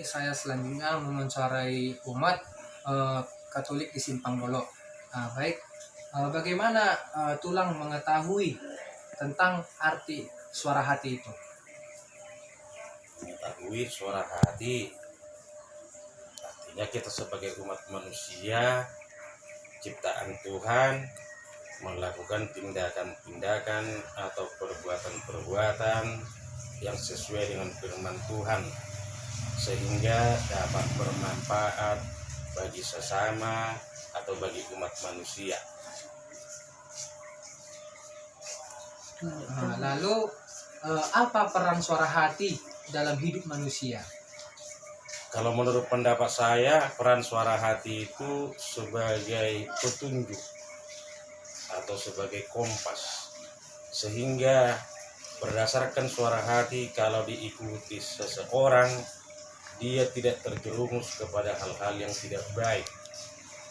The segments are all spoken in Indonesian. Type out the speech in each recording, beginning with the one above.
saya selanjutnya mewawancarai umat Katolik di Simpang Dolok. Baik, bagaimana Tulang mengetahui tentang arti suara hati itu? Mengetahui suara hati artinya kita sebagai umat manusia ciptaan Tuhan melakukan tindakan-tindakan atau perbuatan-perbuatan yang sesuai dengan firman Tuhan sehingga dapat bermanfaat bagi sesama atau bagi umat manusia. Lalu apa peran suara hati dalam hidup manusia? Kalau menurut pendapat saya, peran suara hati itu sebagai petunjuk atau sebagai kompas, sehingga berdasarkan suara hati kalau diikuti seseorang, dia tidak terjerumus kepada hal-hal yang tidak baik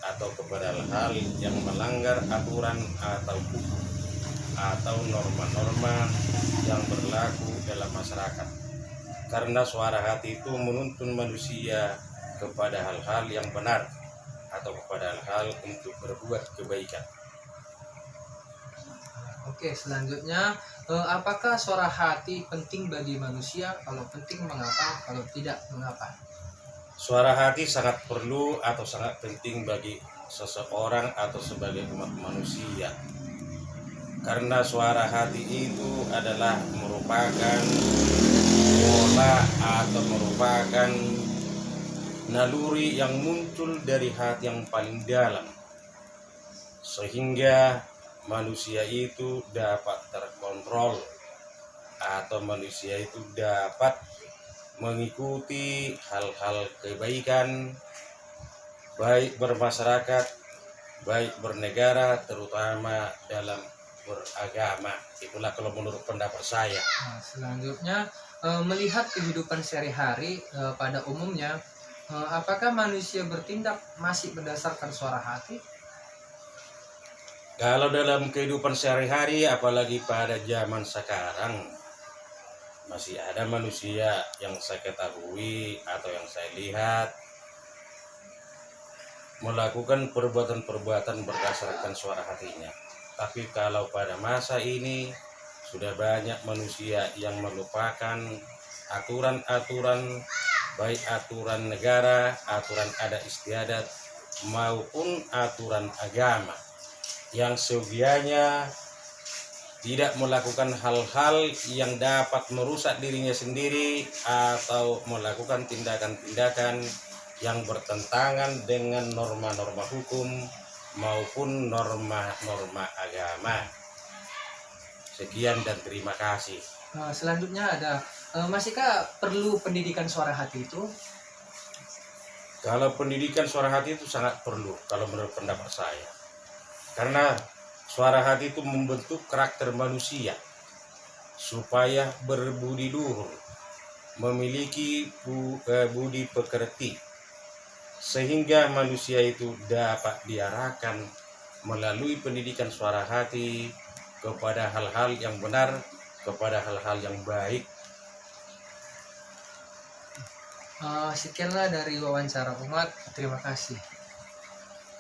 atau kepada hal-hal yang melanggar aturan atau hukum atau norma-norma yang berlaku dalam masyarakat. Karena suara hati itu menuntun manusia kepada hal-hal yang benar atau kepada hal-hal untuk berbuat kebaikan. Oke, selanjutnya apakah suara hati penting bagi manusia? Kalau penting mengapa? Kalau tidak mengapa? Suara hati sangat perlu atau sangat penting bagi seseorang atau sebagai umat manusia. Karena suara hati itu adalah merupakan pola atau merupakan naluri yang muncul dari hati yang paling dalam, sehingga manusia itu dapat terkontrol atau manusia itu dapat mengikuti hal-hal kebaikan baik bermasyarakat, baik bernegara, terutama dalam beragama. Itulah kalau menurut pendapat saya. Selanjutnya melihat kehidupan sehari-hari pada umumnya, apakah manusia bertindak masih berdasarkan suara hati? Kalau dalam kehidupan sehari-hari, apalagi pada zaman sekarang, masih ada manusia yang saya ketahui atau yang saya lihat melakukan perbuatan-perbuatan berdasarkan suara hatinya. Tapi kalau pada masa ini sudah banyak manusia yang melupakan aturan-aturan, baik aturan negara, aturan adat istiadat maupun aturan agama, yang seyogianya tidak melakukan hal-hal yang dapat merusak dirinya sendiri atau melakukan tindakan-tindakan yang bertentangan dengan norma-norma hukum maupun norma-norma agama. Sekian dan terima kasih. Selanjutnya ada, masihkah perlu pendidikan suara hati itu? Kalau pendidikan suara hati itu sangat perlu kalau menurut pendapat saya. Karena suara hati itu membentuk karakter manusia supaya berbudi luhur, memiliki budi pekerti, sehingga manusia itu dapat diarahkan melalui pendidikan suara hati kepada hal-hal yang benar, kepada hal-hal yang baik. Sekianlah dari wawancara umat. Terima kasih.